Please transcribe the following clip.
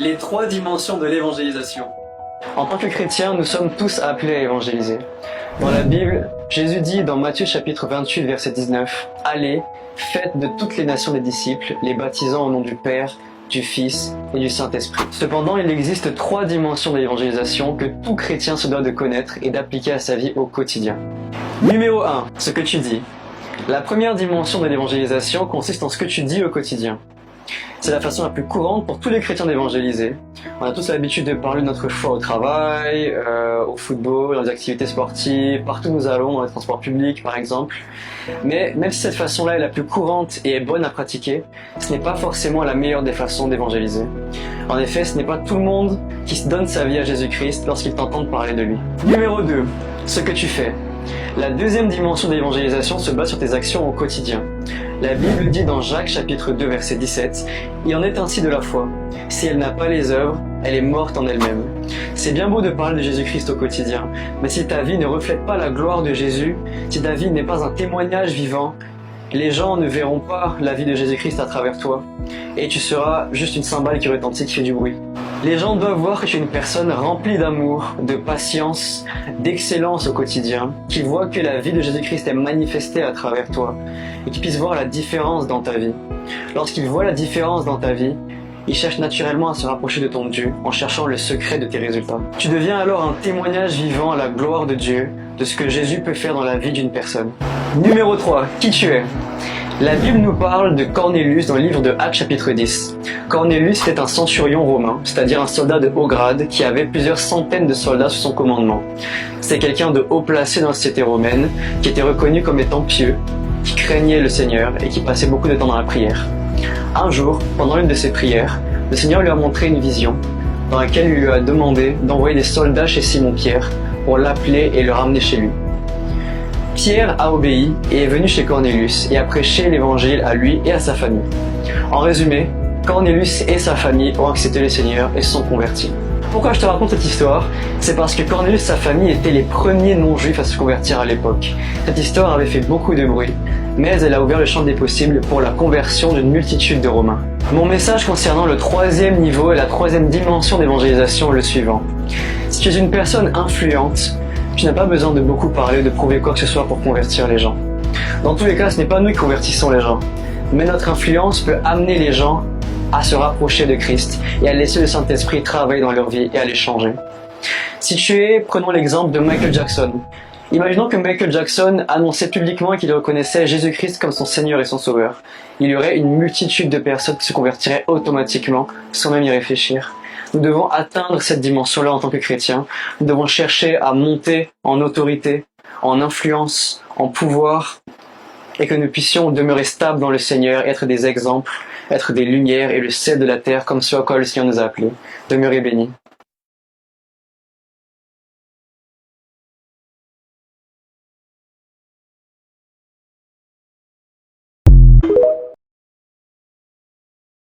Les trois dimensions de l'évangélisation. En tant que chrétiens, nous sommes tous appelés à évangéliser. Dans la Bible, Jésus dit dans Matthieu chapitre 28 verset 19 « Allez, faites de toutes les nations des disciples, les baptisant au nom du Père, du Fils et du Saint-Esprit. » Cependant, il existe trois dimensions de l'évangélisation que tout chrétien se doit de connaître et d'appliquer à sa vie au quotidien. Numéro 1. Ce que tu dis. La première dimension de l'évangélisation consiste en ce que tu dis au quotidien. C'est la façon la plus courante pour tous les chrétiens d'évangéliser. On a tous l'habitude de parler de notre foi au travail, au football, dans les activités sportives, partout où nous allons, dans les transports publics par exemple. Mais même si cette façon-là est la plus courante et est bonne à pratiquer, ce n'est pas forcément la meilleure des façons d'évangéliser. En effet, ce n'est pas tout le monde qui se donne sa vie à Jésus-Christ lorsqu'il t'entend parler de lui. Numéro 2. Ce que tu fais. La deuxième dimension de l'évangélisation se base sur tes actions au quotidien. La Bible dit dans Jacques chapitre 2 verset 17 « Il en est ainsi de la foi. Si elle n'a pas les œuvres, elle est morte en elle-même. » C'est bien beau de parler de Jésus-Christ au quotidien, mais si ta vie ne reflète pas la gloire de Jésus, si ta vie n'est pas un témoignage vivant, les gens ne verront pas la vie de Jésus-Christ à travers toi, et tu seras juste une cymbale qui retentit, qui fait du bruit. Les gens doivent voir que tu es une personne remplie d'amour, de patience, d'excellence au quotidien, qui voit que la vie de Jésus-Christ est manifestée à travers toi, et qui puissent voir la différence dans ta vie. Lorsqu'ils voient la différence dans ta vie, ils cherchent naturellement à se rapprocher de ton Dieu, en cherchant le secret de tes résultats. Tu deviens alors un témoignage vivant à la gloire de Dieu, de ce que Jésus peut faire dans la vie d'une personne. Numéro 3. Qui tu es? La Bible nous parle de Cornelius dans le livre de Actes chapitre 10. Cornelius était un centurion romain, c'est-à-dire un soldat de haut grade qui avait plusieurs centaines de soldats sous son commandement. C'est quelqu'un de haut placé dans la société romaine, qui était reconnu comme étant pieux, qui craignait le Seigneur et qui passait beaucoup de temps dans la prière. Un jour, pendant l'une de ses prières, le Seigneur lui a montré une vision dans laquelle il lui a demandé d'envoyer des soldats chez Simon-Pierre pour l'appeler et le ramener chez lui. Pierre a obéi et est venu chez Cornelius et a prêché l'évangile à lui et à sa famille. En résumé, Cornelius et sa famille ont accepté le Seigneur et se sont convertis. Pourquoi je te raconte cette histoire? C'est parce que Cornelius et sa famille étaient les premiers non-juifs à se convertir à l'époque. Cette histoire avait fait beaucoup de bruit, mais elle a ouvert le champ des possibles pour la conversion d'une multitude de Romains. Mon message concernant le troisième niveau et la troisième dimension d'évangélisation est le suivant. Si tu es une personne influente, tu n'as pas besoin de beaucoup parler ou de prouver quoi que ce soit pour convertir les gens. Dans tous les cas, ce n'est pas nous qui convertissons les gens, mais notre influence peut amener les gens à se rapprocher de Christ et à laisser le Saint-Esprit travailler dans leur vie et à les changer. Si tu es, prenons l'exemple de Michael Jackson. Imaginons que Michael Jackson annonçait publiquement qu'il reconnaissait Jésus-Christ comme son Seigneur et son Sauveur. Il y aurait une multitude de personnes qui se convertiraient automatiquement sans même y réfléchir. Nous devons atteindre cette dimension-là en tant que chrétiens. Nous devons chercher à monter en autorité, en influence, en pouvoir, et que nous puissions demeurer stables dans le Seigneur, être des exemples, être des lumières et le sel de la terre comme ce à quoi le Seigneur nous a appelés. Demeurez bénis.